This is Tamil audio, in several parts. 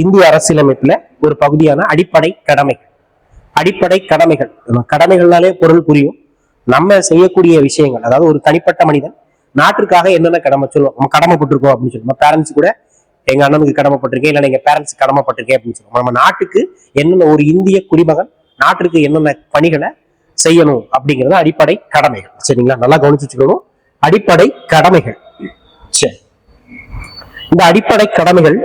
இந்திய அரசியலமைப்புல ஒரு பகுதியான அடிப்படை கடமைகள். அடிப்படை கடமைகள், கடமைகள்னாலே பொருள் புரியும். நம்ம செய்யக்கூடிய விஷயங்கள், அதாவது ஒரு தனிப்பட்ட மனிதன் நாட்டிற்காக என்னென்ன கடமை சொல்லுவோம், நம்ம கடமைப்பட்டிருக்கோம் அப்படின்னு சொல்லுவோம். நம்ம பேரண்ட்ஸ் கூட எங்க அண்ணனுக்கு கடமைப்பட்டிருக்கேன், இல்லை எங்க பேரண்ட்ஸ் கடமைப்பட்டிருக்கேன் அப்படின்னு சொல்லுவோம். நம்ம நாட்டுக்கு என்னென்ன, ஒரு இந்திய குடிமகன் நாட்டிற்கு என்னென்ன பணிகளை செய்யணும் அப்படிங்கிறது அடிப்படை கடமைகள். சரிங்களா, நல்லா கவனிச்சு வச்சுக்கணும். அடிப்படை கடமைகள். சரி, இந்த அடிப்படை கடமைகள்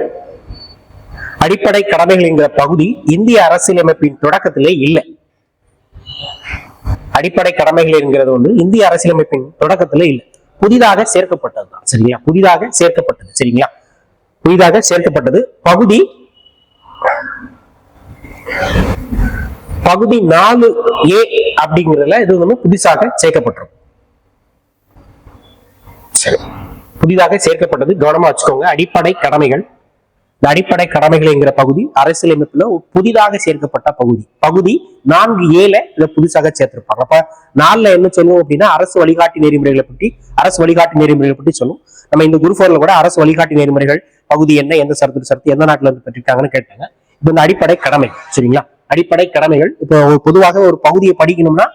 என்கிற பகுதி இந்திய அரசியலமைப்பின் தொடக்கத்திலே இல்லை. அடிப்படை கடமைகள் என்கிறது வந்து இந்திய அரசியலமைப்பின் தொடக்கத்திலே இல்லை, புதிதாக சேர்க்கப்பட்டதுதான். சரிங்களா, புதிதாக சேர்க்கப்பட்டது. சரிங்களா, புதிதாக சேர்க்கப்பட்டது. பகுதி 4A அப்படிங்கிறதுல இது வந்து புதிதாக சேர்க்கப்பட்டிருக்கும். சரி, புதிதாக சேர்க்கப்பட்டது, கவனமா வச்சுக்கோங்க. அடிப்படை கடமைகள். இந்த அடிப்படை கடமைகள் என்கிற பகுதி அரசியலமைப்புல புதிதாக சேர்க்கப்பட்ட பகுதி. பகுதி 4A இதை புதுசாக சேர்த்திருப்பாங்க. அப்ப 4ல என்ன சொல்லுவோம் அப்படின்னா அரசு வழிகாட்டி நெறிமுறைகளை பற்றி சொல்லும். நம்ம இந்த குரூப்4ல கூட அரசு வழிகாட்டி நெறிமுறைகள் பகுதி என்ன, எந்த சரத்து எந்த நாட்டுல இருந்து பெற்றிருக்காங்கன்னு கேட்டாங்க. இப்ப இந்த அடிப்படை கடமை. சரிங்களா, அடிப்படை கடமைகள். இப்போ பொதுவாக ஒரு பகுதியை படிக்கணும்னா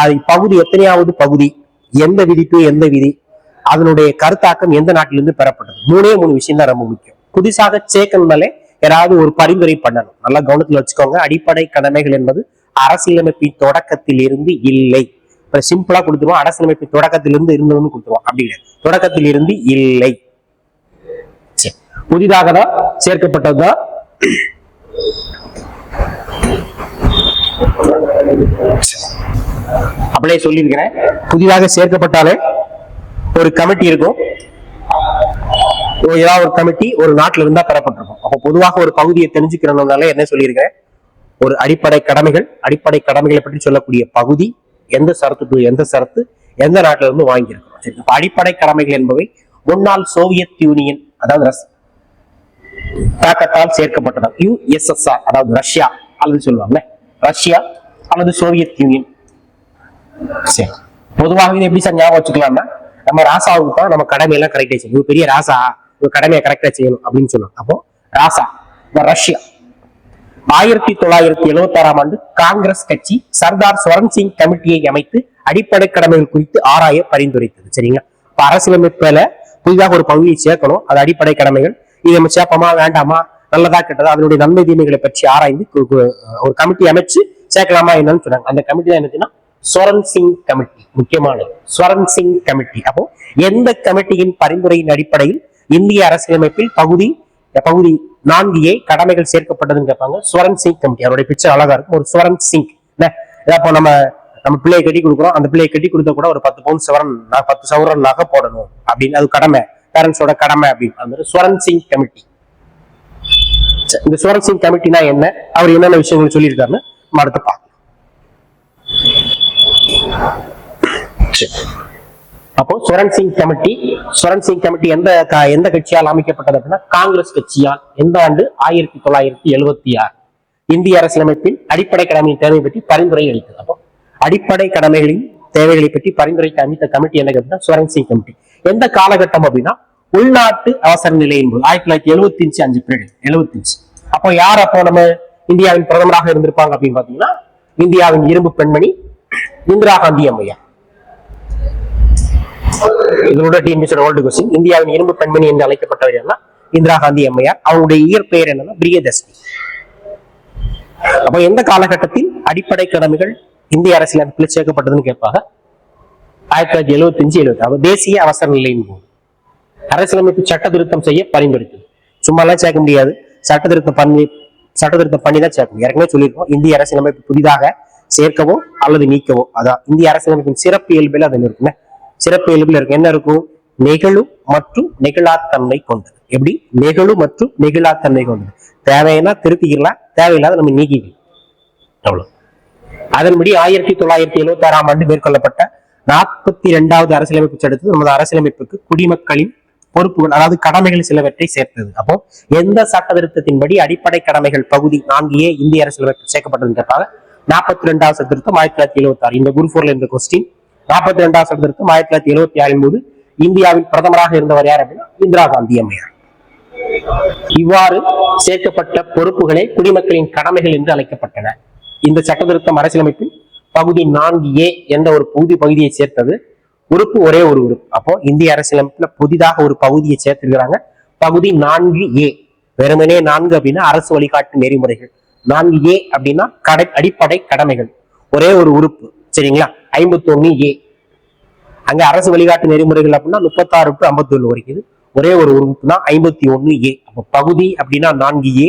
அது பகுதி எத்தனையாவது பகுதி, எந்த விதிப்பு எந்த விதி, அதனுடைய கருத்தாக்கம் எந்த நாட்டிலிருந்து பெறப்பட்டது, 3 விஷயம் தான் ரொம்ப முக்கியம். புதுசாக சேர்க்கணும்னாலே யாராவது ஒரு பரிந்துரை பண்ணணும். நல்லா கவனத்துல வச்சுக்கோங்க. அடிப்படை கடமைகள் என்பது அரசியலமைப்பின் தொடக்கத்தில் இருந்து இல்லை. இப்ப சிம்பிளா கொடுத்துருவோம், அரசியலமைப்பின் தொடக்கத்திலிருந்து இருந்ததுன்னு கொடுத்துருவோம். அப்படி இல்லை, தொடக்கத்தில் இருந்து இல்லை, புதிதாக தான் சேர்க்கப்பட்டதுதான். அப்படியே சொல்லியிருக்கிறேன். புதிதாக சேர்க்கப்பட்டாலே ஒரு கமிட்டி இருக்கும், ஏதாவது ஒரு கமிட்டி ஒரு நாட்டில இருந்தா பெறப்பட்டிருக்கும். அப்போ பொதுவாக ஒரு பகுதியை தெரிஞ்சுக்கிறதுனால என்ன சொல்லியிருக்கிறேன், ஒரு அடிப்படை கடமைகளை பற்றி சொல்லக்கூடிய பகுதி எந்த சரத்து எந்த சரத்து எந்த நாட்டில இருந்து வாங்கியிருக்கிறோம். சரி, இப்ப அடிப்படை கடமைகள் என்பவை முன்னாள் சோவியத் யூனியன், அதாவது தாக்கத்தால் சேர்க்கப்பட்டது. USSR, அதாவது ரஷ்யா அல்லது சொல்லுவாங்க ரஷ்யா அல்லது சோவியத் யூனியன். சரி, பொதுவாக எப்படி சார் ஞாபகம் வச்சுக்கலாம்னா, நம்ம ராசாவுக்கு தான் நம்ம கடமையெல்லாம் கரெக்டா செய்யணும், பெரிய ராசா ஒரு கடமையை கரெக்டா செய்யணும் அப்படின்னு சொல்லுவோம். அப்போ ராசா ரஷ்யா. 1976ஆம் ஆண்டு காங்கிரஸ் கட்சி சர்தார் ஸ்வரன் சிங் கமிட்டியை அமைத்து அடிப்படை கடமைகள் குறித்து ஆராய பரிந்துரைத்தது. சரிங்களா, இப்ப அரசியலமைப்புல புதிதாக ஒரு பகுதியை சேர்க்கணும், அது அடிப்படை கடமைகள். இதை நம்ம சேர்ப்போமா வேண்டாமா, நல்லதா கெட்டதா, அதனுடைய நன்மை தீமைகளை பற்றி ஆராய்ந்து ஒரு கமிட்டி அமைச்சு சேர்க்கலாமா என்னன்னு சொன்னாங்க. அந்த கமிட்டி தான் என்னச்சுன்னா ஸ்வரன் சிங் கமிட்டி. முக்கியமானது ஸ்வரன் சிங் கமிட்டி. அப்போ எந்த கமிட்டியின் பரிந்துரையின் அடிப்படையில் இந்திய அரசியலமைப்பில் பகுதி 4A கடமைகள் சேர்க்கப்பட்டதுன்னு கேட்பாங்க. ஸ்வரன் சிங் கமிட்டி. அவருடைய பிக்சர் அழகா இருக்கும், ஒரு ஸ்வரன் சிங். இப்போ நம்ம பிள்ளையை கட்டி கொடுக்குறோம், அந்த பிள்ளையை கட்டி கொடுத்த கூட ஒரு 10 பவுன் 10 சவரன் நகை போடணும் அப்படின்னு, அது கடமை, பேரண்ட்ஸோட கடமை அப்படின்னு. அந்த ஸ்வரன் சிங் கமிட்டி. இந்த ஸ்வரன் சிங் கமிட்டினா என்ன, அவர் என்னென்ன விஷயங்கள் சொல்லியிருக்காருன்னு நம்ம அடுத்து பார்க்கலாம். அப்போ ஸ்வரன் சிங் கமிட்டி எந்த கட்சியால் அமைக்கப்பட்டது அப்படின்னா காங்கிரஸ் கட்சியால். எந்த ஆண்டு? 1976. இந்திய அரசியலமைப்பின் அடிப்படை கடமையின் தேவை பற்றி பரிந்துரை அளித்தது. அப்போ அடிப்படை கடமைகளின் தேவைகளை பற்றி பரிந்துரைக்கு அமைத்த கமிட்டி என்ன கேட்டா ஸ்வரன் சிங் கமிட்டி. எந்த காலகட்டம் அப்படின்னா உள்நாட்டு அவசர நிலையின் போது 1975 பீரியட் 75. அப்போ யார் அப்போ நம்ம இந்தியாவின் பிரதமராக இருந்திருப்பாங்க அப்படின்னு பாத்தீங்கன்னா இந்தியாவின் இரும்பு பெண்மணி இந்திரா காந்தி அம்மையார். இதனோட டிஎன்பிசியோட ஓல்டு கொஸ்டின். இந்தியாவின் இரும்பு பெண்மணி என்று அழைக்கப்பட்டவர் என்ன? இந்திரா காந்தி அம்மையார். அவங்களுடைய இயற்பெயர் என்னன்னா பிரியதர்ஷினி. அப்ப எந்த காலகட்டத்தில் அடிப்படை கடமைகள் இந்திய அரசியலமைப்பில் சேர்க்கப்பட்டதுன்னு கேட்பாங்க. 1975-76. தேசிய அவசர நிலையின் போது அரசியலமைப்பு சட்ட திருத்தம் செய்ய பரிந்துரைத்தது. சும்மா எல்லாம் சேர்க்க முடியாது, சட்ட திருத்தம் பண்ணி தான் சேர்க்கணும். ஏற்கனவே சொல்லியிருக்கோம், இந்திய அரசியலமைப்பு புதிதாக சேர்க்கவோ அல்லது நீக்கவோ. அதான் இந்திய அரசியலமைப்பின் சிறப்பு இயல்பில் அது இருக்குல்ல, சிறப்பு இயல்புல இருக்கு. என்ன இருக்கும்? நெகிழு மற்றும் நெகிழாத்தன்மை கொண்டது. எப்படி? நெகிழு மற்றும் நெகிழாத்தன்மை கொண்டது. தேவைன்னா திருத்திக்கலாம், தேவையில்லாத நம்ம நீக்கிக்கலாம். அவ்வளவு. அதன்படி 1976ஆம் ஆண்டு மேற்கொள்ளப்பட்ட 42வது அரசியலமைப்பு சட்டத்தில் நமது அரசியலமைப்புக்கு குடிமக்களின் பொறுப்புகள், அதாவது கடமைகள் சிலவற்றை சேர்த்தது. அப்போ எந்த சட்ட திருத்தத்தின்படி அடிப்படை கடமைகள் பகுதி 4A இந்திய அரசியலமைப்பு சேர்க்கப்பட்டதுன்னு கேட்பாங்க. 42வது சட்ட திருத்தம் 1976. இந்த குரூப்4ல இருந்த கொஸ்டின். 42வது சட்ட திருத்தம் 1976 போது இந்தியாவின் பிரதமராக இருந்தவர் யார் அப்படின்னா இந்திரா காந்தி அம்மையார். இவ்வாறு சேர்க்கப்பட்ட பொறுப்புகளே குடிமக்களின் கடமைகள் என்று அழைக்கப்பட்டன. இந்த சட்ட திருத்தம் அரசியலமைப்பில் பகுதி 4A என்ற ஒரு பகுதியை சேர்த்தது. உறுப்பு ஒரே ஒரு உறுப்பு. அப்போ இந்திய அரசியலமைப்புல புதிதாக ஒரு பகுதியை சேர்த்திருக்கிறாங்க. பகுதி 4A. வெறுமனே 4 அப்படின்னா அரசு வழிகாட்டு நெறிமுறைகள். 4A அப்படின்னா அடிப்படை கடமைகள். ஒரே ஒரு உறுப்பு. சரிங்களா? 51A. அங்க அரசு வழிகாட்டு நெறிமுறைகள் அப்படின்னா 36 to 51 வரைக்கும். ஒரே ஒரு உறுப்பு தான் 51A. அப்ப பகுதி அப்படின்னா 4A,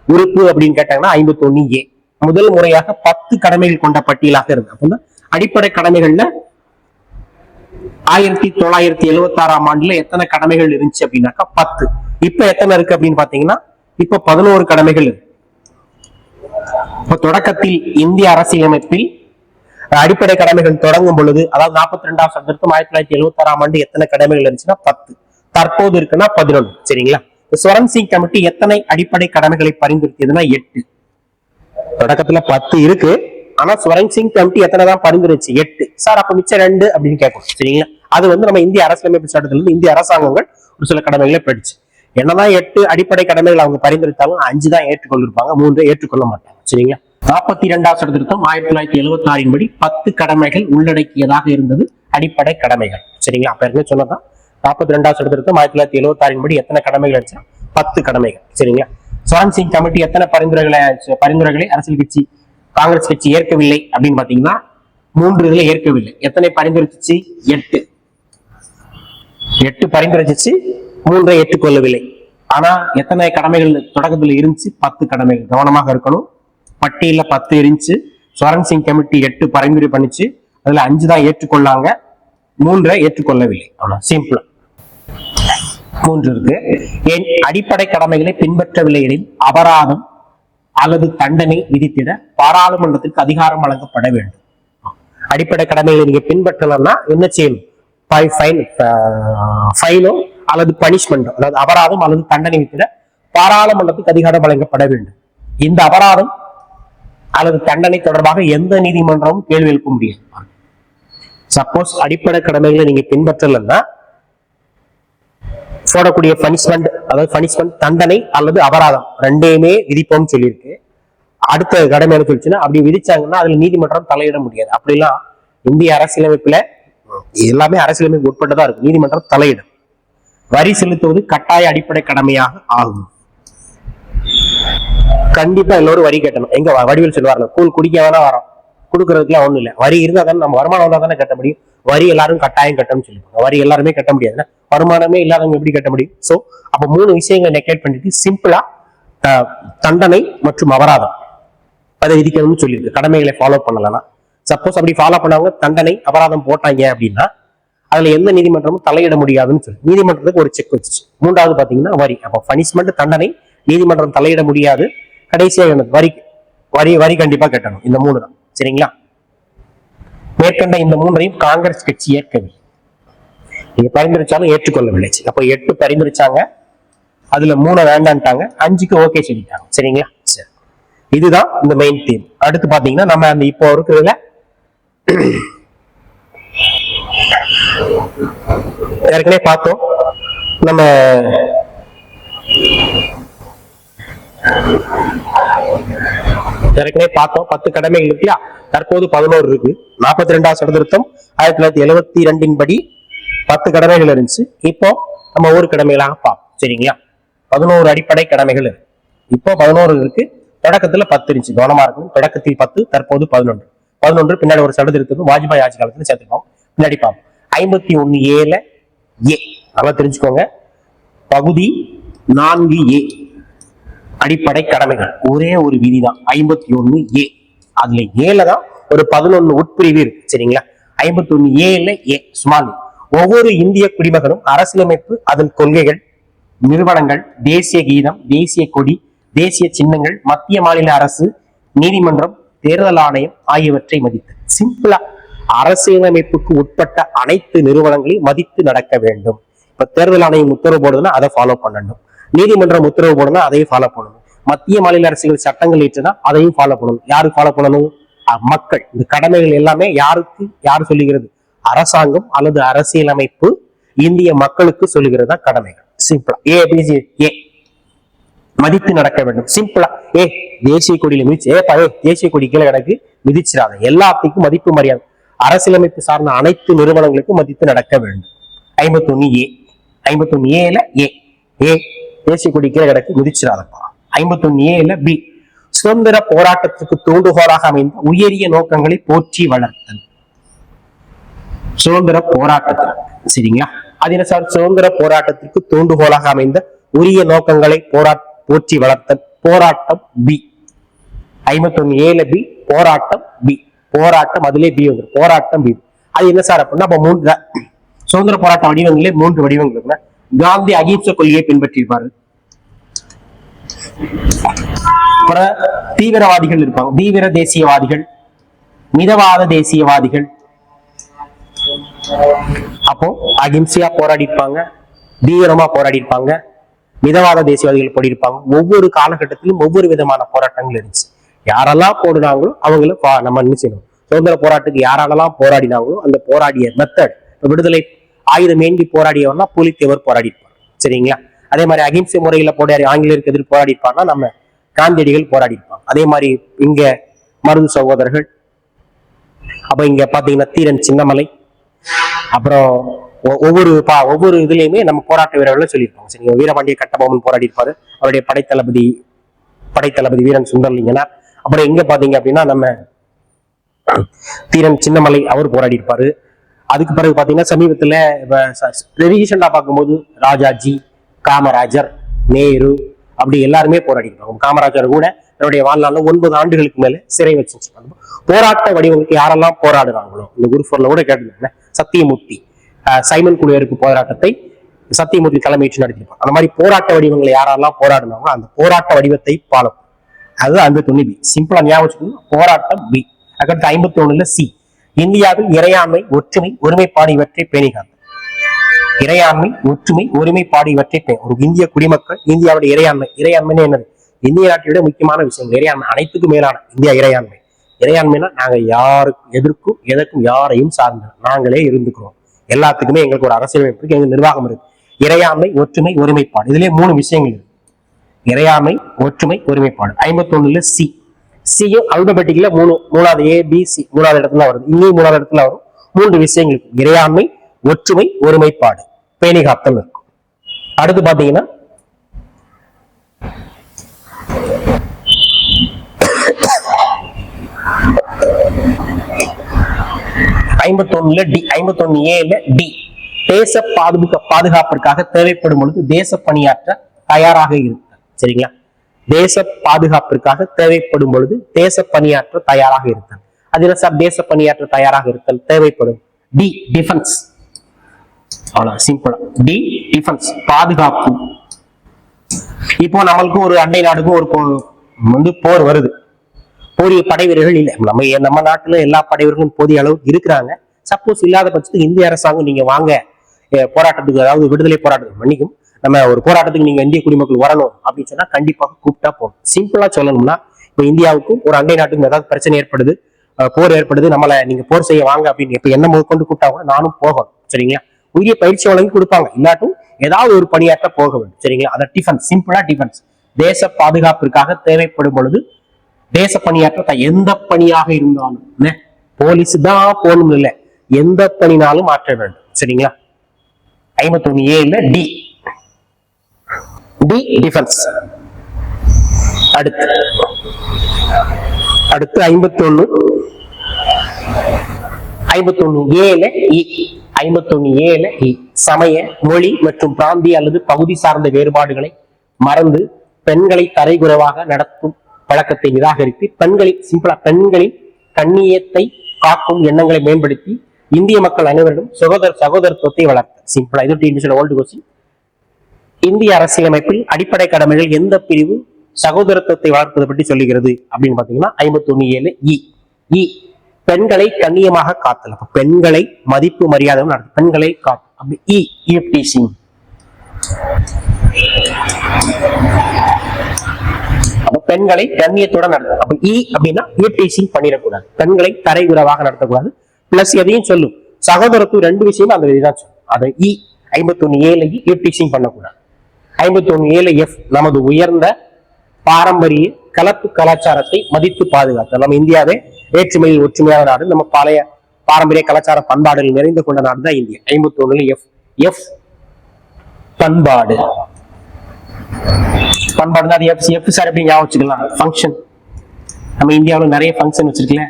உறுப்பு அப்படின்னு கேட்டாங்கன்னா 51A. முதல் முறையாக 10 கடமைகள் கொண்ட பட்டியலாக இருக்கு. அப்ப அடிப்படை கடமைகள்ல 1976ஆம் ஆண்டுல எத்தனை கடமைகள் இருந்துச்சு அப்படின்னாக்கா 10. இப்ப எத்தனை இருக்கு அப்படின்னு பாத்தீங்கன்னா இப்ப 11 கடமைகள் இருக்கு. இப்ப தொடக்கத்தில் இந்திய அரசியலமைப்பில் அடிப்படை கடமைகள் தொடங்கும் பொழுது, அதாவது 42ஆம் சட்டத்திற்கும் 1976ஆம் ஆண்டு எத்தனை கடமைகள் இருந்துச்சுன்னா 10. தற்போது இருக்குன்னா 11. சரிங்களா? ஸ்வரன் சிங் கமிட்டி எத்தனை அடிப்படை கடமைகளை பரிந்துரைத்ததுன்னா 8. தொடக்கத்துல 10 இருக்கு. ஆனா ஸ்வரன் சிங் கமிட்டி எத்தனை தான் பரிந்துரைச்சு? 8. சார் அப்ப மிச்சம் 2 அப்படின்னு கேட்கணும். சரிங்களா? அது நம்ம இந்திய அரசியலமைப்பு சட்டத்திலிருந்து இந்திய அரசாங்கங்கள் ஒரு சில கடமைகளை படிச்சு, என்னதான் 8 அடிப்படை கடமைகள் அவங்க பரிந்துரைத்தாலும் 5 தான் ஏற்றுக்கொண்டிருப்பாங்க, 3 ஏற்றுக்கொள்ள மாட்டாங்க. சரிங்களா? 42ஆம் சட்ட திருத்தம் 1976 படி 10 கடமைகள் உள்ளடக்கியதாக இருந்தது அடிப்படை கடமைகள். சரிங்களா? அப்ப என்ன சொன்னதான் 42ஆம் சட்ட திருத்தம் 1976 படி எத்தனை கடமைகள் இருந்துச்சா? 10 கடமைகள். சரிங்களா? ஸ்வரன் சிங் கமிட்டி எத்தனை பரிந்துரைகளை அரசியல் கட்சி காங்கிரஸ் கட்சி ஏற்கவில்லை அப்படின்னு பாத்தீங்கன்னா 3 இதுல ஏற்கவில்லை. எத்தனை பரிந்துரைச்சு? 8 பரிந்துரைச்சு, 3 ஏற்றுக்கொள்ளவில்லை. ஆனா எத்தனை கடமைகள் தொடக்கத்துல இருந்துச்சு? 10 கடமைகள். கவனமாக இருக்கணும். பட்டியல 10 இருந்துச்சு. ஸ்வரன் சிங் கமிட்டி 8 பரிந்துரை பண்ணிச்சு. அதுல 5 தான் ஏற்றுக்கொள்ளாங்க, 3 ஏற்றுக்கொள்ளவில்லை. அவ்வளவு சிம்பிளா 3 இருக்கு. என் அடிப்படை கடமைகளை பின்பற்றவில்லை எனில் அபராதம் அல்லது தண்டனை விதித்திட பாராளுமன்றத்திற்கு அதிகாரம் வழங்கப்பட வேண்டும். அடிப்படை கடமைகளை நீங்க பின்பற்றலன்னா என்ன செய்யணும்? ஃபைனோ அல்லது பனிஷ்மெண்டோ, அதாவது அபராதம் அல்லது தண்டனை விதித்திட பாராளுமன்றத்துக்கு அதிகாரம் வழங்கப்பட வேண்டும். இந்த அபராதம் அல்லது தண்டனை தொடர்பாக எந்த நீதிமன்றமும் கேள்வி எழுப்ப முடியாது. சப்போஸ் அடிப்படை கடமைகளை நீங்க பின்பற்றலன்னா போடக்கூடிய பனிஷ்மெண்ட், அதாவது பனிஷ்மெண்ட் தண்டனை அல்லது அபராதம் ரெண்டையுமே விதிப்போம் சொல்லியிருக்கு. அடுத்த கடமை என்ன சொல்லிச்சுன்னா, அப்படி விதிச்சாங்கன்னா அதுல நீதிமன்றம் தலையிட முடியாது. அப்படிலாம் இந்திய அரசியலமைப்புல எல்லாமே அரசியலமைப்பு உட்பட்டதா இருக்கு. நீதிமன்றம் தலையிடும். வரி செலுத்துவது கட்டாய அடிப்படை கடமையாக ஆகும். கண்டிப்பா எல்லோரும் வரி கட்டணும். எங்க வடிவில் சொல்லுவாங்க, கூழ் குடிக்க வேணா வரோம், கொடுக்கறதுக்குலாம் ஒண்ணும் இல்லை. வரி இருந்தா தானே, நம்ம வருமானம் வந்தா தானே கட்ட முடியும். வரி எல்லாரும் கட்டாயம் கட்டணும்னு சொல்லிப்பாங்க. வரி எல்லாருமே கட்ட முடியாதுன்னா வருமானமே இல்லாதவங்க எப்படி கட்ட முடியும்? சோ அப்ப 3 விஷயங்களை நெக்லெக்ட் பண்ணிட்டு சிம்பிளா தண்டனை மற்றும் அபராதம் அதை விதிக்கணும்னு சொல்லியிருக்கு. கடமைகளை ஃபாலோ பண்ணலன்னா, சப்போஸ் அப்படி ஃபாலோ பண்ணவங்க தண்டனை அபராதம் போட்டாங்க அப்படின்னா அதுல எந்த நீதிமன்றமும் தலையிட முடியாதுன்னு சொல்லி நீதிமன்றத்துக்கு ஒரு செக் வச்சு. 3வது பாத்தீங்கன்னா வரி. அப்ப பனிஷ்மெண்ட் தண்டனை நீதிமன்றம் தலையிட முடியாது. கடைசியாக வரி கண்டிப்பா கட்டணும். இந்த 3 தான். சரிங்களா? மேற்கண்ட இந்த 3ஐயும் காங்கிரஸ் கட்சி ஏற்கவில்லை. நீங்க பரிந்துரைச்சாலும் ஏற்றுக்கொள்ளவில்லை. அப்ப 8 பரிந்துரைச்சாங்க, அதுல 3 வேண்டான்ட்டாங்க, 5க்கு ஓகே சொல்லிட்டாங்க. சரிங்களா? சரி, இதுதான் இந்த மெயின் தீம். அடுத்து பாத்தீங்கன்னா நம்ம அந்த இப்போ இருக்கிறதுல ஏற்கனவே பார்த்தோம். நம்ம ஏற்கனவே பார்த்தோம் 10 கடமைகள் இருக்குல்ல, தற்போது 11 இருக்கு. 42ஆம் சட்ட திருத்தம் 1972 படி 10 கடமைகள் இருந்துச்சு. இப்போ நம்ம ஒரு கடமைகளாக பார்ப்போம். சரிங்களா? 11 அடிப்படை கடமைகள் இருக்கு. இப்போ 11 இருக்கு. தொடக்கத்துல 10 இருந்துச்சு. கவனமா இருக்கும். தொடக்கத்தில் 10, தற்போது 11 பின்னாடி ஒரு சட்ட திருத்தம் வாஜ்பாய் ஆட்சி காலத்துல சேர்த்துக்கோம். பின்னாடி பார்ப்போம். 51A நல்லா தெரிஞ்சுக்கோங்க. பகுதி 4A அடிப்படை கடமைகள் ஒரே ஒரு விதிதான் 51A. அதுல ஏல தான் ஒரு 11 உட்பிரிவு இருக்கு. சரிங்களா? 51A small. ஒவ்வொரு இந்திய குடிமகனும் அரசியலமைப்பு, அதன் கொள்கைகள், நிறுவனங்கள், தேசிய கீதம், தேசிய கொடி, தேசிய சின்னங்கள், மத்திய மாநில அரசு, நீதிமன்றம், தேர்தல் ஆணையம் ஆகியவற்றை மதித்து, சிம்பிளா அரசியலமைப்புக்கு உட்பட்ட அனைத்து நிறுவனங்களையும் மதித்து நடக்க வேண்டும். இப்ப தேர்தல் ஆணையம் உத்தரவு போடுதுன்னா அதை ஃபாலோ பண்ணணும். நீதிமன்றம் உத்தரவு போடுனா அதையும் ஃபாலோ பண்ணணும். மத்திய மாநில அரசுகள் சட்டங்கள் ஏற்றுனா அதையும் ஃபாலோ பண்ணணும். யாரு ஃபாலோ பண்ணணும்? மக்கள். இந்த கடமைகள் எல்லாமே யாரு சொல்லுகிறது? அரசாங்கம் அல்லது அரசியலமைப்பு இந்திய மக்களுக்கு சொல்லுகிறதா கடமைகள். சிம்பிளா ஏ மதித்து நடக்க வேண்டும். சிம்பிளா தேசிய கொடியில மிதிச்சு தேசிய கொடி கீழே கிடக்கு மிதிச்சிடாத. எல்லாத்துக்கும் மதிப்பு மரியாதை. அரசியலமைப்பு சார்ந்த அனைத்து நிறுவனங்களுக்கும் மதித்து நடக்க வேண்டும். 51A 51Aல ஏ தேசிய கொடி கீழே கிடக்கு மிதிச்சிடாதப்பா. 51Aல பி சுதந்திர போராட்டத்திற்கு தூண்டுகோலாக அமைந்த உயரிய நோக்கங்களை போற்றி வளர்த்தல். சுதந்திர போராட்டத்தில் சரிங்களா, அது என்ன சார்? சுதந்திர போராட்டத்திற்கு தூண்டுகோலாக அமைந்த உரிய நோக்கங்களை போற்றி வளர்த்தல். போராட்டம் பி. 51Aல பி போராட்டம் பி. போராட்டம் அதிலே பி வந்து போராட்டம் பி. அது என்ன சார் அப்படின்னா அப்ப மூன்று சுதந்திர போராட்ட வடிவங்களே 3 வடிவங்கள் இருக்குன்னா காந்தி அகிம்சை கொள்கையை பின்பற்றியிருப்பாரு. அப்புறம் தீவிரவாதிகள் இருப்பாங்க, தீவிர தேசியவாதிகள், மிதவாத தேசியவாதிகள். அப்போ அகிம்சையா போராடி இருப்பாங்க, தீவிரமா போராடி இருப்பாங்க, மிதவாத தேசியவாதிகள் போடி இருப்பாங்க. ஒவ்வொரு காலகட்டத்திலும் ஒவ்வொரு விதமான போராட்டங்கள் இருந்துச்சு. யாரெல்லாம் போடுனாங்களோ அவங்கள நம்ம என்ன செய்யணும்? சுதந்திர போராட்டத்துக்கு யாரெல்லாம் போராடினாங்களோ அந்த போராடிய மெத்தட், விடுதலை ஆயுதம் ஏந்தி போராடியவர்னா புலித்தேவர் போராடி இருப்பார் சரிங்களா. அதே மாதிரி அகிம்சை முறையில போராடி ஆங்கிலேயருக்கு எதிர்ப்பு போராடி இருப்பார்னா நம்ம காந்தியடிகள் போராடி இருப்பாங்க. அதே மாதிரி இங்க மருது சகோதரர்கள், அப்ப இங்க பாத்தீங்கன்னா தீரன் சின்னமலை, அப்புறம் ஒவ்வொரு இதுலயுமே நம்ம போராட்ட வீரர்கள் சொல்லியிருப்பாங்க சரிங்க. வீரபாண்டிய கட்டபொம்மன் போராடி இருப்பாரு, அவருடைய படைத்தளபதி வீரன் சுந்தரலிங்கனார். அப்புறம் எங்க பாத்தீங்க அப்படின்னா நம்ம தீரன் சின்னமலை அவர் போராடி இருப்பாரு. அதுக்கு பிறகு பாத்தீங்கன்னா சமீபத்துல ரீசெண்டா பார்க்கும்போது ராஜாஜி, காமராஜர், நேரு அப்படி எல்லாருமே போராடி இருப்பாங்க. காமராஜர் கூட தன்னுடைய வாழ்நாள்ல 9 ஆண்டுகளுக்கு மேல சிறை வச்சு போராட்ட வடிவங்களுக்கு யாரெல்லாம் போராடுறாங்களோ இந்த குருஃபோர்ல கூட கேட்டிருந்தாங்க. சத்தியமூர்த்தி சைமன் குடியரசு போராட்டத்தை சத்தியமூர்த்தி தலைமையேற்று நடத்திருப்பாங்க. அந்த மாதிரி போராட்ட வடிவங்களை யாரெல்லாம் போராடுனாங்களோ அந்த போராட்ட வடிவத்தை ஃபாலோ. அது 51B சிம்பிளா ஞாபகம். போராட்டம் பி. அடுத்து 51ல சி இந்தியாவில் இறையாண்மை, ஒற்றுமை, ஒருமைப்பாடு இவற்றை பேணிகாத்தல். இறையாண்மை, ஒற்றுமை, ஒருமைப்பாடு இவற்றை ஒரு இந்திய குடிமக்கள் இந்தியாவுடைய இறையாண்மைன்னு என்னது? இந்திய நாட்டோட முக்கியமான விஷயம் இறையாண்மை. அனைத்துக்கும் மேலான இந்தியா இறையாண்மை. இறையாண்மைனா நாங்க யாருக்கும் எதற்கும் யாரையும் சார்ந்த நாங்களே இருந்துக்கிறோம். எல்லாத்துக்குமே எங்களுக்கு ஒரு அரசியலமைப்பு இருக்கு, எங்க நிர்வாகம் இருக்கு. இறையாண்மை, ஒற்றுமை, ஒருமைப்பாடு இதுலயே 3 விஷயங்கள் இருக்கு. இறையாண்மை, ஒற்றுமை, ஒருமைப்பாடு. 51ல சி. சியும் அல்பபெட்டிக்ல 3வது A B C 3வது இடத்துல வருது. இன்னும் 3வது இடத்துல வரும். 3 விஷயங்கள் இருக்கு. இறையாண்மை, ஒற்றுமை, ஒருமைப்பாடு, பேணிகாத்தல் இருக்கும். அடுத்து பாத்தீங்கன்னா 51ல டி. 51Aல டி தேச பாதுகாப்பிற்காக தேவைப்படும் பொழுது தேச பணியாற்ற தயாராக இருத்தல் சரிங்களா. தேச பாதுகாப்பிற்காக தேவைப்படும் பொழுது தேச பணியாற்ற தயாராக இருத்தல். அது என்ன சார்? தேச பணியாற்ற தயாராக இருத்தல் தேவைப்படும். டி டிஃபென்ஸ். அவ்வளவு சிம்பிளா. டி டிஃபென்ஸ் பாதுகாப்பு. இப்போ நம்மளுக்கு ஒரு அண்டை நாடுக்கும் ஒரு போர் வருது. போதிய படை வீரர்கள் இல்லை. நம்ம நாட்டுல எல்லா படை வீரர்களும் போதிய அளவுக்கு இருக்கிறாங்க. சப்போஸ் இல்லாத பட்சத்துக்கு இந்திய அரசாங்கம் நீங்க வாங்க போராட்டத்துக்கு, அதாவது விடுதலை போராட்டத்துக்கு மன்னிக்கும் நம்ம ஒரு போராட்டத்துக்கு நீங்க இந்திய குடிமக்கள் வரணும் அப்படின்னு சொன்னா கண்டிப்பாக கூப்பிட்டா போகும். சிம்பிளா சொல்லணும்னா இப்ப இந்தியாவுக்கும் ஒரு அண்டை நாட்டுக்கும் ஏதாவது பிரச்சனை ஏற்படுது, போர் ஏற்படுது, நம்மள நீங்க போர் செய்ய வாங்க அப்படின்னு இப்ப என்ன கொண்டு கூப்பிட்டா கூட நானும் போகணும் சரிங்களா. உரிய பயிற்சி வழங்கி கொடுப்பாங்க, இல்லாட்டும் ஏதாவது ஒரு பணியாற்ற போக வேண்டும் சரிங்களா. அதை டிஃபென்ஸ். சிம்பிளா டிஃபென்ஸ். தேச பாதுகாப்பிற்காக தேவைப்படும் பொழுது தேச பணியாற்ற எந்த பணியாக இருந்தாலும் போலீஸ் தான் போகணும் இல்லை, எந்த பணினாலும் மாற்ற வேண்டும் சரிங்களா. 51Aல டி டிஃபென்ஸ். அடுத்து 51Aல இ. 51Aல இ சமய, மொழி மற்றும் பிராந்திய அல்லது பகுதி சார்ந்த வேறுபாடுகளை மறந்து பெண்களை தரைகுறைவாக நடத்தும் பழக்கத்தை நிராகரித்து பெண்களின் கண்ணியத்தை காக்கும் எண்ணங்களை மேம்படுத்தி இந்திய மக்கள் அனைவரிடம் சகோதரத்துவத்தை வளர்த்த. சிம்பிளா இது ஓல்டு கொஸ்டின். இந்திய அரசியலமைப்பில் அடிப்படை கடமைகள் எந்த பிரிவு சகோதரத்துவத்தை வளர்ப்பதை பற்றி சொல்லுகிறது அப்படின்னு பாத்தீங்கன்னா 51Aல இ பெண்களை கண்ணியமாக காத்தல். அப்ப பெண்களை மதிப்பு மரியாதை நடத்தும், பெண்களை காத்தல். அப்படி இ அப்ப பெண்களை கண்ணியத்துடன் நடத்தும். அப்ப இ அப்படின்னா ஈவ்டீசிங் பண்ணிடக்கூடாது, பெண்களை தரையுறவாக நடத்தக்கூடாது. பிளஸ் எதையும் சொல்லும் சகோதரத்துவம் 2 விஷயமும் அந்த இதுதான் சொல்லும். அதை 51Aல ஈவ்டீசிங் பண்ணக்கூடாது. 51Aல எஃப் நமது உயர்ந்த பாரம்பரிய கலப்பு கலாச்சாரத்தை மதித்து பாதுகாத்தல். நம்ம இந்தியாவே வேற்றுமையில் ஒற்றுமையான நாடு. நம்ம பழைய பாரம்பரிய கலாச்சார பண்பாடுகள் நிறைந்து கொண்ட நாடு தான் இந்தியா. 51 எஃப். எஃப் பண்பாடு. பண்பாடு தான் எஃப். எஃப் சார் எப்படி ஞாபகம் வச்சுக்கலாம்? ஃபங்க்ஷன். நம்ம இந்தியாவில் நிறைய ஃபங்க்ஷன் வச்சிருக்கல,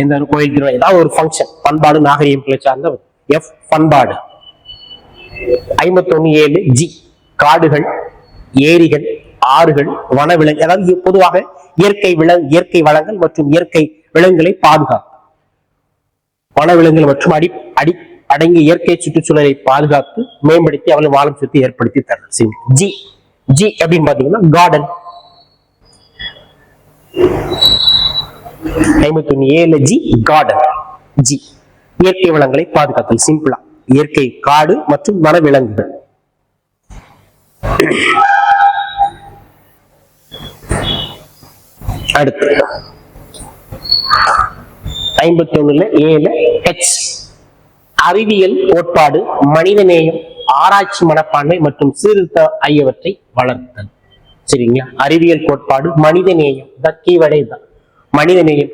எந்த ஒரு கோயில் திருவிழா ஏதாவது ஒரு ஃபங்க்ஷன். பண்பாடு நாகரீகம் சார்ந்த எஃப் பண்பாடு. 51 ஜி காடுகள், ஏரிகள், ஆறுகள், வனவிலங்கு, அதாவது பொதுவாக இயற்கை வளங்கள் மற்றும் இயற்கை விலங்குகளை பாதுகாப்பு. வனவிலங்குகள் மற்றும் அடங்கிய இயற்கை சுற்றுச்சூழலை பாதுகாத்து மேம்படுத்தி அவர்கள் வாழும் சுற்றி ஏற்படுத்தி தரணும். ஜி. ஜி அப்படின்னு பாத்தீங்கன்னா கார்டன். 51 G garden. ஜி இயற்கை வளங்களை பாதுகாத்தல். சிம்பிளா இயற்கை காடு மற்றும் வனவிலங்குகள். அடுத்து 51 ஹெச் அறிவியல் கோட்பாடு, மனிதநேயம், ஆராய்ச்சி மனப்பான்மை மற்றும் சீர்திருத்தம் ஆகியவற்றை வளர்த்தல். சரிங்களா? அறிவியல் கோட்பாடு, மனிதநேயம் தான் கீவடை தான். மனிதநேயம்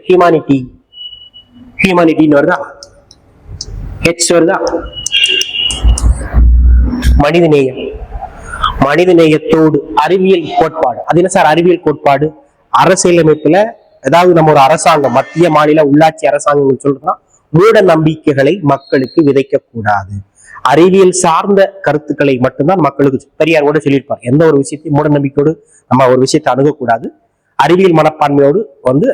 ஹியூமானிட்டின்னு வருதா? ஹெச் வருதா? மனிதநேயத்தோடு அறிவியல் கோட்பாடு. அது என்ன சார் அறிவியல் கோட்பாடு? அரசியலமைப்புல ஏதாவது நம்ம ஒரு அரசாங்கம், மத்திய மாநில உள்ளாட்சி அரசாங்கங்கள் சொல்றோம், மூட நம்பிக்கைகளை மக்களுக்கு விதைக்க கூடாது, அறிவியல் சார்ந்த கருத்துக்களை மட்டும்தான் மக்களுக்கு. பெரியார் கூட சொல்லியிருப்பார், எந்த ஒரு விஷயத்தையும் மூட நம்பிக்கையோடு நம்ம ஒரு விஷயத்தை அணுகக்கூடாது, அறிவியல் மனப்பான்மையோடு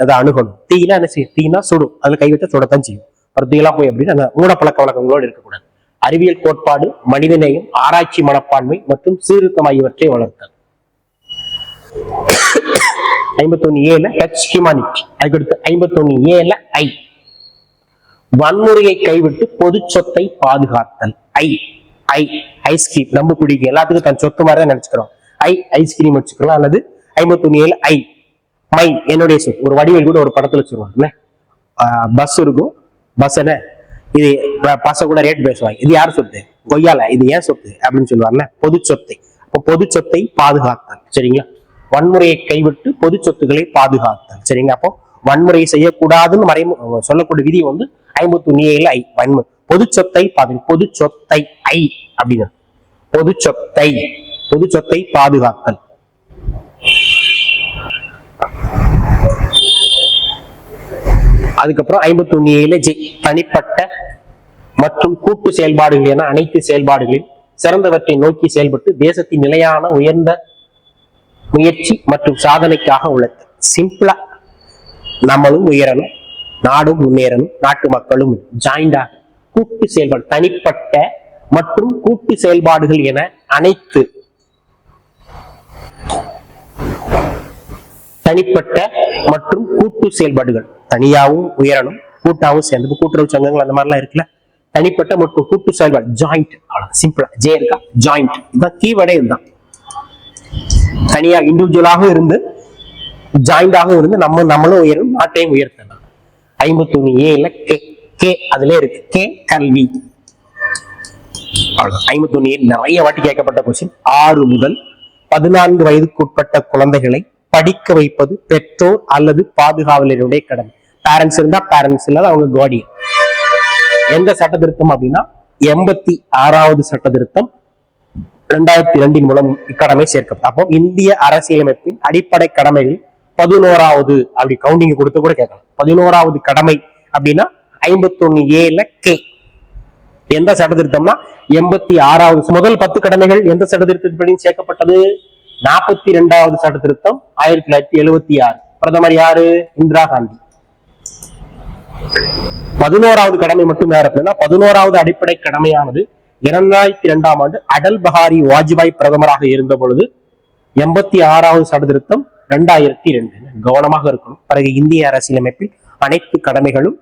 அதை அணுகணும். தீனா என்ன செய்யும்? தீனா சுடும், அதுல கைவிட்ட சுடத்தான் செய்யும். தீயெல்லாம் போய் அப்படின்னு அந்த மூட பழக்க வழக்கங்களோடு இருக்கக்கூடாது. அறிவியல் கோட்பாடு, மனிதநேயம், ஆராய்ச்சி மனப்பான்மை மற்றும் சீர்திருத்தம் ஆகியவற்றை வளர்த்தல். 51 ஹெச் ஹியூமானிட்டி. அதுக்கடுத்து 51 ஐ வன்முறையை கைவிட்டு பொது சொத்தை பாதுகாத்தல். ஐஸ்கிரீம் நம்ம பிடிக்கும், எல்லாத்துக்கும் தன் சொத்து மாதிரி தான் நினைச்சுக்கிறோம். ஐஸ்கிரீம் வச்சுக்கலாம். அல்லது 51 ஐ மை என்னுடைய சொத்து. ஒரு வடிவேல் கூட ஒரு படத்துல சொல்லுவாங்க, பஸ் இருக்கும், பஸ் என்ன இது பஸ்ஸை கூட ரேட் பேசுவாங்க, இது யார் சொத்து? கொய்யால, இது ஏன் சொத்து அப்படின்னு சொல்லுவாங்கல்ல, பொது சொத்தை. அப்போ பொது சொத்தை பாதுகாத்தல். சரிங்களா? வன்முறையை கைவிட்டு பொது சொத்துக்களை பாதுகாத்தல். சரிங்களா? அப்போ வன்முறை செய்யக்கூடாதுன்னு சொல்லக்கூடிய விதி 51 ஐ வன்முறை. பொது சொத்தை பொது சொத்தை ஐ அப்படின்னு பொது சொத்தை பாதுகாத்தல். அதுக்கப்புறம் 51 ஜே தனிப்பட்ட மற்றும் கூட்டு செயல்பாடுகள் என அனைத்து செயல்பாடுகளில் சிறந்தவற்றை நோக்கி செயல்பட்டு தேசத்தின் நிலையான உயர்ந்த முயற்சி மற்றும் சாதனைக்காக உள்ளது. சிம்பிளா நம்மளும் உயரணும், நாடும் முன்னேறணும், நாட்டு மக்களும் ஜாயிண்டாக கூட்டு செயல்பாடு, தனிப்பட்ட மற்றும் கூட்டு செயல்பாடுகள் என அனைத்து தனிப்பட்ட மற்றும் கூட்டு செயல்பாடுகள், தனியாவும் உயரணும், கூட்டாவும் சேர்ந்து கூட்டுறவு சங்கங்கள் அந்த மாதிரிலாம் இருக்குல்ல, தனிப்பட்ட மற்றும் கூட்டு செயல்பாடு ஜாயிண்ட். சிம்பிளா ஜே இருக்கா? ஜாயிண்ட். இதுதான் கீவேர்டே. இதுதான் தனியா இண்டிவிஜுவலாக இருந்து ஜாயிண்டாக இருந்து நம்மளும் உயரும், நாட்டையும் உயர்த்தலாம். 51 கே அதுல இருக்கு, கே கல்வி. 51 நிறைய வாட்டி கேட்கப்பட்ட கொஸ்டின். 6 முதல் 14 வயதுக்குட்பட்ட குழந்தைகளை படிக்க வைப்பது பெற்றோர் அல்லது பாதுகாவலருடைய கடமை. பேரண்ட்ஸ் இருந்தா பேரண்ட்ஸ், இல்லாத அவங்க கார்டியன். எந்த சட்ட திருத்தம் அப்படின்னா 86வது சட்ட திருத்தம் 2002 மூலம் இக்கடமை சேர்க்கப்படும். அப்போ இந்திய அரசியலமைப்பின் அடிப்படை கடமைகள் 11வது அப்படி கவுண்டிங் கொடுத்து கூட கேட்கலாம். 11வது கடமை அப்படின்னா 51 கே. எந்த சட்ட திருத்தம்னா 86வது. முதல் 10 கடமைகள் எந்த சட்ட திருத்தப்படி சேர்க்கப்பட்டது? 42வது சட்ட திருத்தம் 1976. பிரதமர் யாரு? இந்திரா காந்தி. 11வது கடமை மட்டும் வேற. 11வது அடிப்படை கடமையானது 2002ஆம் ஆண்டு அடல் பிஹாரி வாஜ்பாய் பிரதமராக இருந்த பொழுது 86வது சட்ட திருத்தம் 2002. கவனமாக இருக்கணும். பிறகு இந்திய அரசியலமைப்பில் அனைத்து கடமைகளும்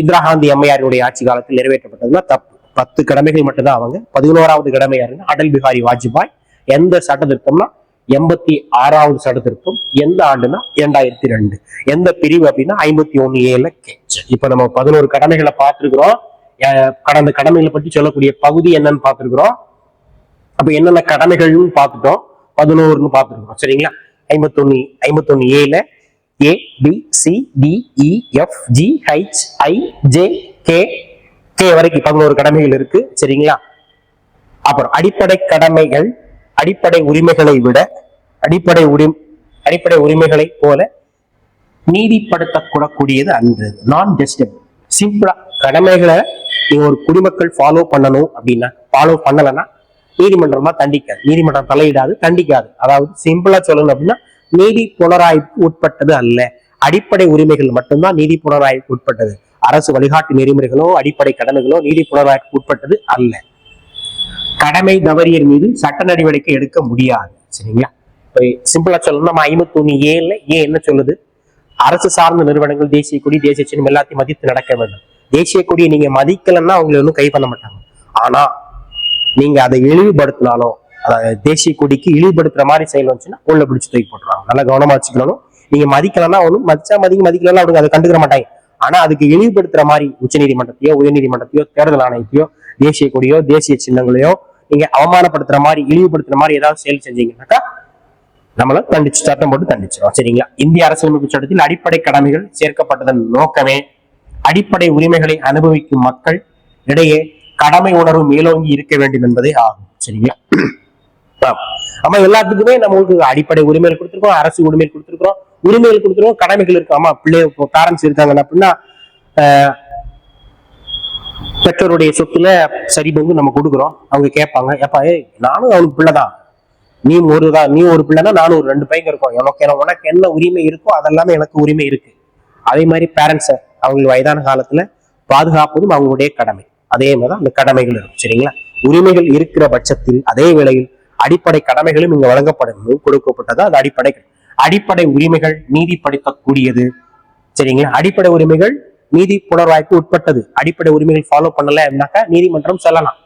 இந்திரா காந்தி அம்மையாருடைய ஆட்சி காலத்தில் நிறைவேற்றப்பட்டதுன்னா தப்பு. 10 கடமைகள் மட்டும்தான் அவங்க. 11வது கடமை யாருன்னா அடல் பிஹாரி வாஜ்பாய். எந்த சட்ட திருத்தம்னா 86வது சட்ட திருத்தம். எந்த ஆண்டுனா 2002. எந்த பிரிவு அப்படின்னா 51 கே. இப்ப நம்ம 11 கடமைகளை பார்த்திருக்கிறோம். கடந்த கடமைகளை பற்றி சொல்லக்கூடிய பகுதி என்னன்னு பார்த்திருக்கிறோம். அப்ப என்னென்ன கடமைகள்னு பார்த்துட்டோம். 11 பார்த்துருக்கோம். சரிங்களா? 51 ஏல A B C D E F G H I J K வரைக்கும் 11 கடமைகள் இருக்கு. சரிங்களா? அப்புறம் அடிப்படை கடமைகள் அடிப்படை உரிமைகளை விட அடிப்படை உரிமைகளை போல நீதிப்படுத்தக்கூடக்கூடியது அன்று. நான் ஜஸ்டிபிள். சிம்பிளா கடமைகளை நீங்க ஒரு குடிமக்கள் ஃபாலோ பண்ணணும் அப்படின்னா, ஃபாலோ பண்ணலைன்னா நீதிமன்றமா தண்டிக்காது, நீதிமன்றம் தலையிடாது, தண்டிக்காது. அதாவது சிம்பிளா சொல்லணும் அப்படின்னா நீதி புனராய்வுக்கு உட்பட்டது அல்ல. அடிப்படை உரிமைகள் மட்டும்தான் நீதி புனராய்வுக்கு உட்பட்டது. அரசு வழிகாட்டு நெறிமுறைகளோ அடிப்படை கடமைகளோ நீதி புனராய்வுக்கு உட்பட்டது அல்ல. கடமை தவறியர் மீது சட்ட நடவடிக்கை எடுக்க முடியாது. சரிங்களா? சிம்பிளா சொல்லணும், நம்ம 51 ஏ என்ன சொல்லுது? அரசு சார்ந்த நிறுவனங்கள் தேசிய கொடி தேசிய சின்னம் எல்லாத்தையும் மதித்து நடக்க வேண்டும். தேசிய கொடியை நீங்க மதிக்கலன்னா அவங்களை ஒன்றும் கை பண்ண மாட்டாங்க. ஆனா நீங்க அதை இழிவுபடுத்தினாலோ, தேசிய கொடிக்கு இழிவுபடுத்துற மாதிரி செயல் வந்துச்சுன்னா உள்ள பிடிச்சு தூக்கி போட்டுருவாங்க. நல்லா கவனமா வச்சுக்கணும். நீங்க மதிக்கலன்னா ஒன்றும் மதிச்சா மதிக்கலாம் அவங்க அதை கண்டுக்கிற மாட்டாங்க. ஆனா அதுக்கு இழிவுபடுத்துற மாதிரி உச்ச நீதிமன்றத்தையோ உயர்நீதிமன்றத்தையோ தேர்தல் ஆணையத்தையோ தேசிய கொடியோ தேசிய சின்னங்களையோ நீங்க அவமானப்படுத்துற மாதிரி இழிவுபடுத்துற மாதிரி ஏதாவது செயல் செஞ்சீங்கன்னாக்கா நம்மள தண்டிச்சு சட்டம் போட்டு தண்டிச்சிடும். சரிங்களா? இந்திய அரசியலமைப்பு சட்டத்தில் அடிப்படை கடமைகள் சேர்க்கப்பட்டதன் நோக்கமே அடிப்படை உரிமைகளை அனுபவிக்கும் மக்கள் இடையே கடமை உணர்வு மேலோங்கி இருக்க வேண்டும் என்பதே ஆகும். சரிங்களா? ஆமா, எல்லாத்துக்குமே நம்மளுக்கு அடிப்படை உரிமைகள் கொடுத்துருக்கோம், அரசு உரிமைகள் கொடுத்துருக்கோம், உரிமைகள் கொடுத்துருக்கோம், கடமைகள் இருக்கு. ஆமா, பிள்ளைய பேரண்ட்ஸ் இருக்காங்க அப்படின்னா பெற்றோருடைய சொத்துல சரி பங்கு நம்ம கொடுக்குறோம். அவங்க கேட்பாங்க, ஏப்பா நானும் அவனுக்கு பிள்ளைதான், நீ ஒரு பிள்ளைனா நானும் ஒரு 2 பையங்க இருக்கோம், உனக்கு என்ன உரிமை இருக்கோ அதெல்லாமே எனக்கு உரிமை இருக்கு. அதே மாதிரி பேரண்ட்ஸை அவங்க வயதான காலத்துல பாதுகாப்பதும் அவங்களுடைய கடமை. அதே மாதிரிதான் அந்த கடமைகள் இருக்கும். சரிங்களா? உரிமைகள் இருக்கிற பட்சத்தில் அதே வேளையில் அடிப்படை கடமைகளும் இங்க வழங்கப்படணும், கொடுக்கப்பட்டதா அது அடிப்படை உரிமைகள் நீதிப்படுத்தக்கூடியது. சரிங்களா? அடிப்படை உரிமைகள் நீதி புனர்வாய்ப்பு உட்பட்டது. அடிப்படை உரிமைகள் ஃபாலோ பண்ணல அப்படின்னாக்கா நீதிமன்றம் செல்லலாம்.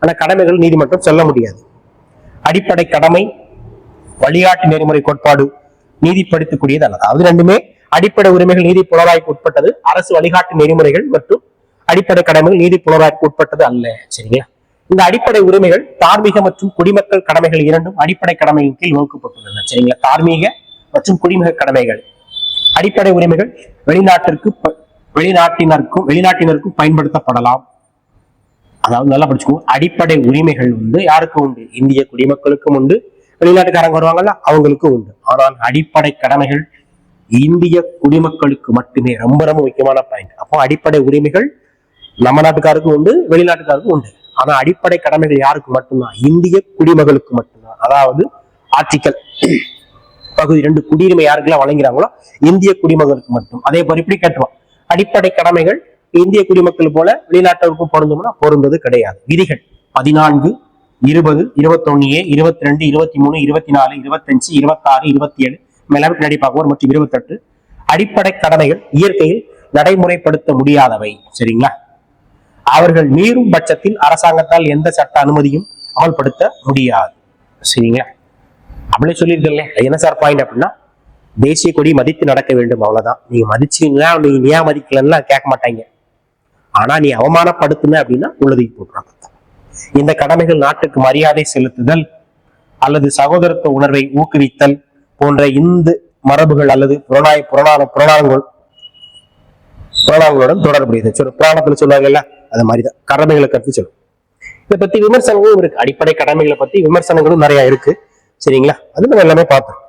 ஆனா கடமைகள் நீதிமன்றம் செல்ல முடியாது. அடிப்படை கடமை வழிகாட்டு நெறிமுறை கோட்பாடு நீதிப்படுத்தக்கூடியது அல்ல. அதாவது ரெண்டுமே அடிப்படை உரிமைகள் நீதி புனராய்வுக்கு உட்பட்டது. அரசு வழிகாட்டு நெறிமுறைகள் மற்றும் அடிப்படை கடமைகள் நீதி புனராய்வுக்கு உட்பட்டது அல்ல. சரிங்களா? இந்த அடிப்படை உரிமைகள் தார்மீக மற்றும் குடிமக்கள் கடமைகள் இரண்டும் அடிப்படை கடமையின் கீழ் வகுக்கப்பட்டுள்ளன. சரிங்களா? தார்மீக மற்றும் குடிமக கடமைகள். அடிப்படை உரிமைகள் வெளிநாட்டினருக்கும் பயன்படுத்தப்படலாம். அதாவது நல்லா படிச்சுக்கோ, அடிப்படை உரிமைகள் யாருக்கும் உண்டு? இந்திய குடிமக்களுக்கும் உண்டு, வெளிநாட்டுக்காரங்க வருவாங்கல்ல அவங்களுக்கும் உண்டு. ஆனால் அடிப்படை கடமைகள் இந்திய குடிமக்களுக்கு மட்டுமே. ரொம்ப ரொம்ப முக்கியமான பாயிண்ட். அப்போ அடிப்படை உரிமைகள் நம்ம நாட்டுக்காருக்கும் உண்டு, வெளிநாட்டுக்காருக்கும் உண்டு. ஆனா அடிப்படை கடமைகள் யாருக்கு மட்டும்தான்? இந்திய குடிமகளுக்கு மட்டும்தான். அதாவது ஆர்டிக்கல் பகுதி 2 குடியுரிமை யாருக்கெல்லாம் வழங்கிறாங்களோ இந்திய குடிமகளுக்கு மட்டும். அதே போல இப்படி கேட்டுருவோம், அடிப்படை கடமைகள் இந்திய குடிமக்கள் போல வெளிநாட்டவருக்கும் பொருந்தும்னா பொருந்தது கிடையாது. விதிகள் 14, 20, 21A, 22, 23, 24, 25, 26, 27 பின்னாடி பார்க்குவோம் மற்றும் 28 அடிப்படை கடமைகள் இயற்கையில் நடைமுறைப்படுத்த முடியாதவை. சரிங்களா? அவர்கள் மீறும் பட்சத்தில் அரசாங்கத்தால் எந்த சட்ட அனுமதியும் அமல்படுத்த முடியாது. சரிங்களா? அப்படியே சொல்லியிருக்கல. என்ன சார் பாயிண்ட் அப்படின்னா, தேசிய கொடி மதித்து நடக்க வேண்டும், அவ்வளவுதான். நீங்க மதிச்சீங்களா, நீங்க ஏன் மதிக்கலன்னா கேட்க மாட்டாங்க. ஆனா நீ அவமானப்படுத்தின அப்படின்னா உள்ளதுக்கு போட்டுறாங்க. இந்த கடமைகள் நாட்டுக்கு மரியாதை செலுத்துதல் அல்லது சகோதரத்துவ உணர்வை ஊக்குவித்தல் போன்ற இந்து மரபுகள் அல்லது புராணங்களுடன் தொடர்புடையது. புராணத்துல சொல்லுவாங்கல்ல, அது மாதிரிதான் கடமைகளை கருத்து சொல்லும். இதை பத்தி விமர்சனங்களும் இருக்கு. அடிப்படை கடமைகளை பத்தி விமர்சனங்களும் நிறைய இருக்கு. சரிங்களா? அது நம்ம எல்லாமே பார்த்தோம்.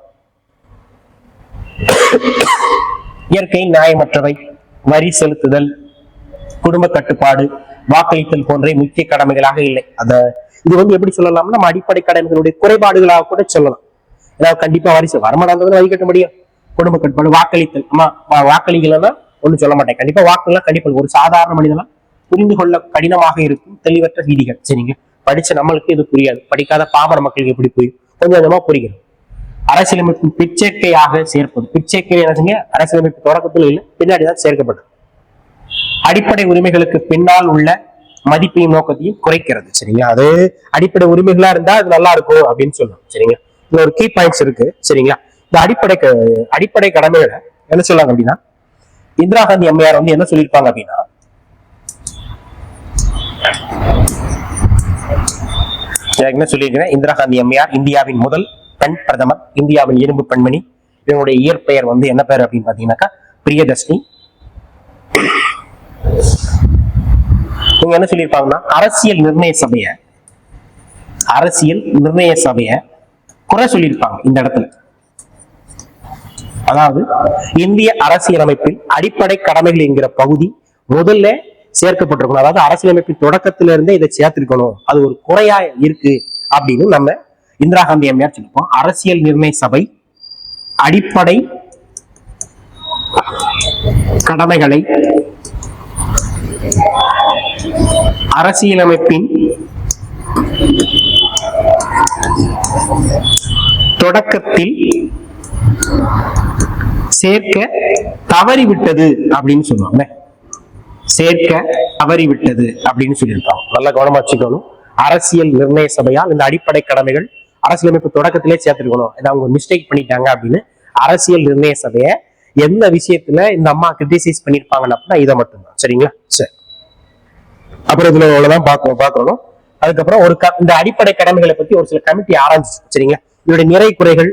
இயற்கை நியாயமற்றவை, வரி செலுத்துதல், குடும்ப கட்டுப்பாடு, வாக்களித்தல் போன்ற முக்கிய கடமைகளாக இல்லை. இது எப்படி சொல்லலாம்னா, நம்ம அடிப்படை கடமைகளுடைய குறைபாடுகளாக கூட சொல்லலாம். ஏதாவது கண்டிப்பா வரி வரமாட்டாங்க வரி கட்ட முடியும். குடும்ப கட்டுப்பாடு, வாக்களித்தல். வாக்களிக்கலன்னா ஒண்ணும் சொல்ல மாட்டேன். கண்டிப்பா வாக்குலாம் கண்டிப்பா ஒரு சாதாரண மனிதனா புரிந்து கொள்ள கடினமாக இருக்கும் தெளிவற்ற விதிகள். சரிங்க? படிச்ச நம்மளுக்கு இது புரியாது, படிக்காத பாமர மக்களுக்கு எப்படி புரியும்? கொஞ்சம் கொஞ்சமா புரியும். அரசியலமைப்பு பிச்சைக்கையாக சேர்ப்பது. பிச்சைக்கை என்ன? அரசியலமைப்பு தொடக்கத்தில் இல்லை, பின்னாடிதான் சேர்க்கப்பட்டது. அடிப்படை உரிமைகளுக்கு பின்னால் உள்ள மதிப்பையும் நோக்கத்தையும் குறைக்கிறது. சரிங்களா? அது அடிப்படை உரிமைகளா இருந்தா அது நல்லா இருக்கும் அப்படின்னு சொல்லலாம். சரிங்களா? இதுல ஒரு கீ பாயிண்ட்ஸ் இருக்கு. சரிங்களா? இந்த அடிப்படை கடமைகளை என்ன சொல்லுவாங்க அப்படின்னா, இந்திரா காந்தி அம்மையார் என்ன சொல்லியிருப்பாங்க அப்படின்னா, என்ன சொல்லியிருக்கேன், இந்திரா காந்தி அம்மையார் இந்தியாவின் முதல் பெண் பிரதமர், இந்தியாவின் இரும்பு பெண்மணி. இவங்களுடைய இயற்பெயர் வந்து என்ன பேர் அப்படின்னு பாத்தீங்கன்னாக்கா பிரியதர்ஷினி. இவங்க என்ன சொல்லியிருப்பாங்கன்னா அரசியல் நிர்ணய சபைய குறை சொல்லியிருப்பாங்க இந்த இடத்துல. அதாவது இந்திய அரசியலமைப்பில் அடிப்படை கடமைகள் என்கிற பகுதி முதல்ல சேர்க்கப்பட்டிருக்கணும். அதாவது அரசியலமைப்பின் தொடக்கத்தில இருந்தே இதை சேர்த்திருக்கணும், அது ஒரு குறையா இருக்கு அப்படின்னு நம்ம இந்திரா காந்தி அம்மையார் சொல்லிப்போம். அரசியல் நிர்ணய சபை அடிப்படை கடமைகளை அரசியலமைப்பின் தொடக்கத்தில் சேர்க்க தவறிவிட்டது அப்படின்னு சொல்லுவாங்க. சேர்க்க தவறிவிட்டது அப்படின்னு சொல்லியிருப்பாங்க. நல்ல கவனமா வச்சுக்கணும். அரசியல் நிர்ணய சபையால் இந்த அடிப்படை கடமைகள் அரசியலமைப்பு தொடக்கத்திலே சேர்த்திருக்கணும், இதை அவங்க மிஸ்டேக் பண்ணிட்டாங்க அப்படின்னு அரசியல் நிர்ணய சபையை எந்த விஷயத்துல இந்த அம்மா கிரிட்டிசைஸ் பண்ணிருப்பாங்கன்னு அப்படின்னா இதை மட்டும்தான். சரிங்களா? சரி, அப்புறம் இதுல அவ்வளவுதான் பார்க்கணும். அதுக்கப்புறம் இந்த அடிப்படை கடமைகளை பத்தி ஒரு சில கமிட்டி ஆராய்ச்சி. சரிங்களா? இதோட நிறை குறைகள்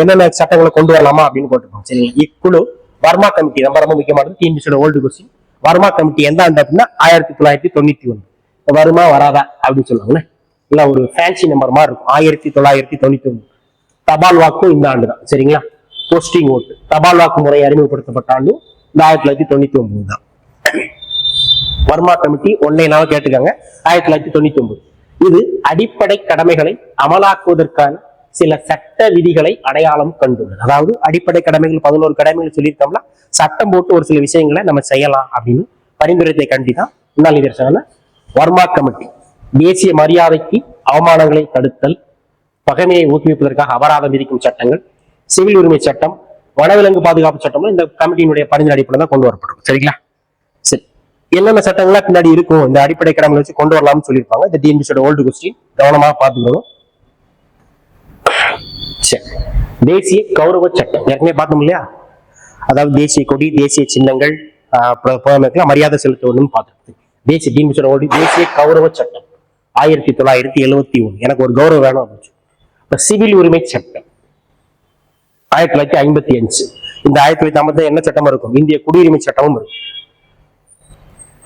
என்னென்ன சட்டங்களை கொண்டு வரலாமா அப்படின்னு போட்டுருக்கோம். சரிங்களா? இக்குழு வர்மா கமிட்டி ரொம்ப ரொம்ப முக்கியமானது. டிஎன்பிசியோட ஓல்டு கொஸ்டின். வர்மா கமிட்டி எந்த ஆண்டு அப்படின்னா 1991. வருமா வராதா அப்படின்னு சொல்லுவாங்கல்ல, இல்ல ஒரு ஃபேன்சி நம்பர் மாதிரி இருக்கும். 1991. தபால் வாக்கும் இந்த ஆண்டு தான். சரிங்களா? போஸ்டிங் ஓட்டு தபால் வாக்கு முறை அறிமுகப்படுத்தப்பட்ட ஆண்டும் இந்த 1999 தான். வர்மா கமிட்டி ஒன்னே நாள் கேட்டுக்காங்க. 1999. இது அடிப்படை கடமைகளை அமலாக்குவதற்கான சில சட்ட விதிகளை அடையாளம் கண்டுள்ளது. அதாவது அடிப்படை கடமைகள் 11 கடமைகள் சொல்லியிருக்கோம்னா சட்டம் போட்டு ஒரு சில விஷயங்களை நம்ம செய்யலாம் அப்படின்னு பரிந்துரைத்தை கண்டிதான் முன்னாள் நிதர்சன வர்மா கமிட்டி. தேசிய மரியாதைக்கு அவமானங்களை தடுத்தல், பகைமையை ஊக்குவிப்பதற்காக அபராதம் விதிக்கும் சட்டங்கள், சிவில் உரிமை சட்டம், வனவிலங்கு பாதுகாப்பு சட்டம் இந்த கமிட்டியினுடைய பரிந்துரை அடிப்படையில் தான் கொண்டு வரப்படும். சரிங்களா? சரி, என்னென்ன சட்டங்கள்லாம் பின்னாடி இருக்கும் இந்த அடிப்படை கடமைகளை வச்சு கொண்டு வரலாம்னு சொல்லியிருப்பாங்க. இந்த டிஎன்பிசியோட ஓல்டு கொஸ்டின் கவனமாக பார்த்துக்கணும். தேசிய கௌரவ சட்டம் ஏற்கனவே பார்த்தோம் இல்லையா? அதாவது தேசிய கொடி, தேசிய சின்னங்கள், மரியாதை செலுத்தணும்னு பார்த்துருக்கு. தேசிய கௌரவ சட்டம் 1971. எனக்கு ஒரு கௌரவம் வேணும் அப்படின்னு. சிவில் உரிமை சட்டம் 1955. இந்த 1950 என்ன சட்டம் இருக்கும்? இந்திய குடியுரிமை சட்டமும் இருக்கும்.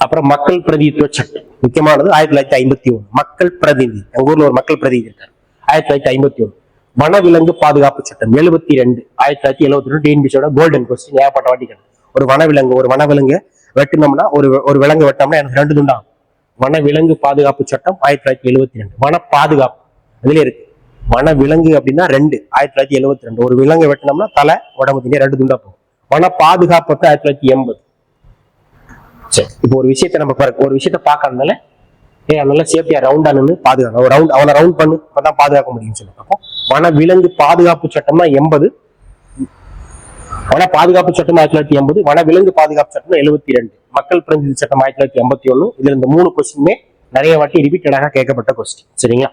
அப்புறம் மக்கள் பிரதிநிதித்துவ சட்டம் முக்கியமானது 1951. மக்கள் பிரதிநிதி, எங்க ஊர்ல ஒரு மக்கள் பிரதிநிதி இருக்காரு. 1951. வனவிலங்கு பாதுகாப்பு சட்டம் 72. 1972 டிஎன்பிசியோட கோல்டன் கொஸ்டின். ஏகப்பட்ட வாட்டிகள் ஒரு வனவிலங்கு வெட்டினோம்னா ஒரு விலங்கு வெட்டோம்னா எனக்கு 2 துண்டாகும். வனவிலங்கு பாதுகாப்பு சட்டம் 1972. வன பாதுகாப்பு அதுல இருக்கு. வனவிலங்கு அப்படின்னா 2. 1972. ஒரு விலங்கு வெட்டினோம்னா தலை உடம்பு 2 துண்டா போகும். வன பாதுகாப்பு 1980. சரி, இப்போ ஒரு விஷயத்தை பார்க்கறதுனால நல்லா சேஃப்டியா ரவுண்டா நின்று பாதுகாக்கணும். அவனை ரவுண்ட் பண்ணு அப்பதான் பாதுகாக்க முடியும்னு சொல்லுவாங்க. அப்போ வன விலங்கு பாதுகாப்பு சட்டம்னா 80. வன பாதுகாப்பு சட்டம் 1980. வன விலங்கு பாதுகாப்பு சட்டம் 72. மக்கள் பிரதிநிதி சட்டம் 1981. இதுல இந்த 3 கொஸ்டினுமே நிறைய வாட்டி ரிப்பீட்டடாக கேட்கப்பட்ட கொஸ்டின். சரிங்களா?